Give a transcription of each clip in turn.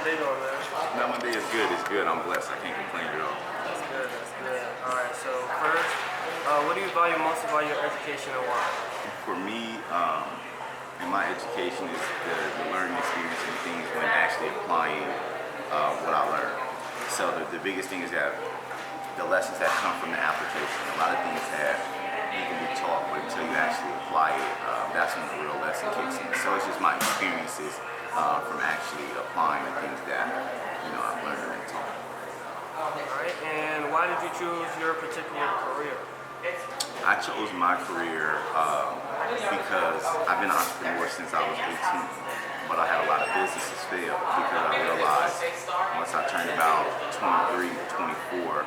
your day going, man? No, my day is good. It's good. I'm blessed. I can't complain at all. That's good. That's good. All right. So first, what do you value most about your education and why? For me, in my education is the learning experience and things when actually applying what I learned. So the biggest thing is that the lessons that come from the application. A lot of things that you can be taught, but until you actually apply it, that's when the real lesson kicks in. So it's just my experiences from actually applying the things that I've learned and taught. All right. And why did you choose your particular career? I chose my career because I've been an entrepreneur since I was 18, but I had a lot of businesses fail because I realized once I turned about 23, 24,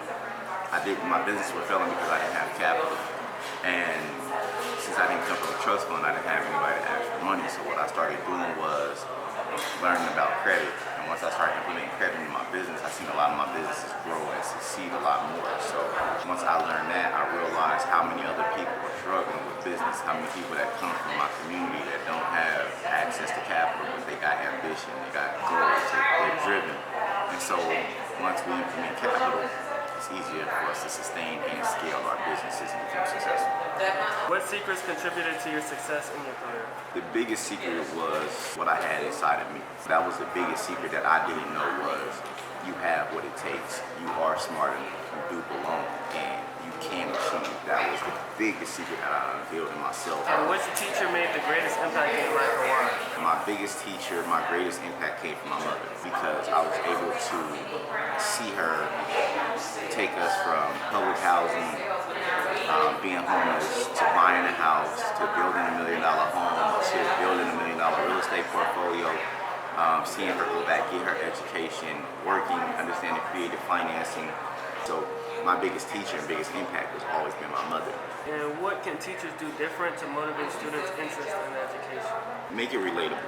my business was failing because I didn't have capital. And since I didn't come from a trust fund, I didn't have anybody to ask for money. So what I started doing was learning about credit. And once I started implementing credit in my business, I seen a lot of my businesses grow and succeed a lot more. So once I learned that, I realized how many other people were struggling with business, how many people that come from my community that don't have access to capital, but they got ambition, they got goals, they're driven. And so once we implement capital, it's easier for us to sustain and scale our businesses and become successful. What secrets contributed to your success in your career? The biggest secret was what I had inside of me. That was the biggest secret that I didn't know was you have what it takes. You are smart enough. You do belong, and you can achieve. That was the biggest secret that I unveiled in myself. And which teacher made the greatest impact in your life and why? My biggest teacher, my greatest impact came from my mother because I was able to see her take us from public housing, being homeless, to buying a house, to building $1 million home, to building $1 million real estate portfolio, seeing her go back, get her education, working, understanding creative financing. So my biggest teacher and biggest impact has always been my mother. And what can teachers do different to motivate students' interest in education? Make it relatable.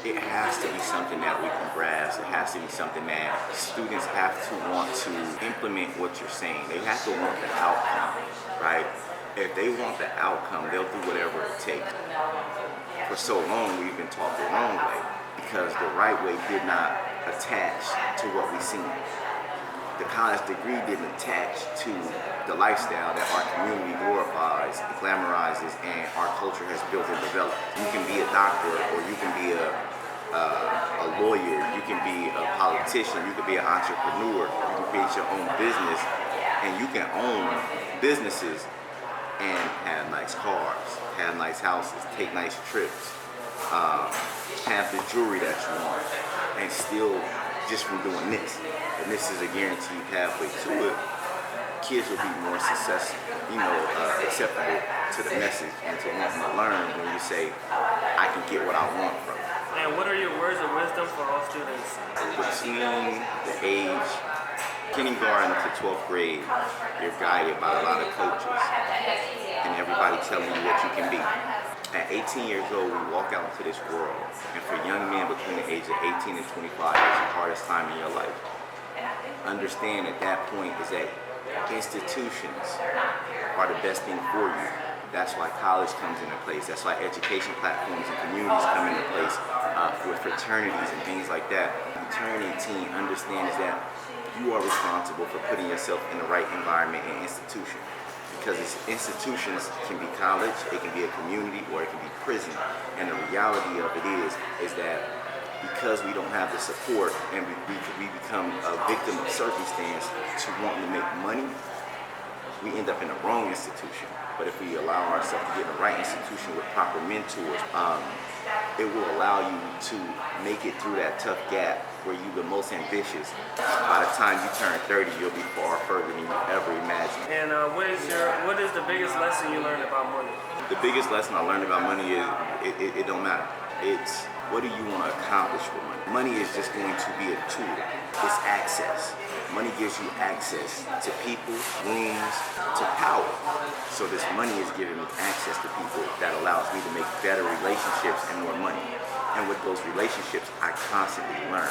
It has to be something that we can grasp. It has to be something that students have to want to implement what you're saying. They have to want the outcome, right? If they want the outcome, they'll do whatever it takes. For so long, we've been taught the wrong way because the right way did not attach to what we seen. The college degree didn't attach to the lifestyle that our community glorifies, glamorizes, and our culture has built and developed. You can be a doctor, or you can be a lawyer, you can be a politician, you can be an entrepreneur, you can create your own business, and you can own businesses and have nice cars, have nice houses, take nice trips, have the jewelry that you want, and still just from doing this. And this is a guaranteed pathway to it. Kids will be more successful, acceptable to the message and to wanting to learn when you say, I can get what I want from it. And what are your words of wisdom for all students? Between the age kindergarten to 12th grade, you're guided by a lot of coaches and everybody telling you what you can be. At 18 years old, we walk out into this world, and for young men between the age of 18 and 25, it's the hardest time in your life. Understand at that point is that institutions are the best thing for you. That's why college comes into place. That's why education platforms and communities come into place with fraternities and things like that. You turn 18, understand is that you are responsible for putting yourself in the right environment and institution. Because institutions can be college, it can be a community, or it can be prison. And the reality of it is that because we don't have the support and we become a victim of circumstance to wanting to make money, we end up in the wrong institution. But if we allow ourselves to get in the right institution with proper mentors, it will allow you to make it through that tough gap where you're the most ambitious. By the time you turn 30, you'll be far further than you ever imagined. And what is the biggest lesson you learned about money? The biggest lesson I learned about money is it don't matter. It's what do you want to accomplish with money? Money is just going to be a tool. It's access. Money gives you access to people, rooms, to power. So this money is giving me access to people that allows me to make better relationships and more money. And with those relationships, I constantly learn.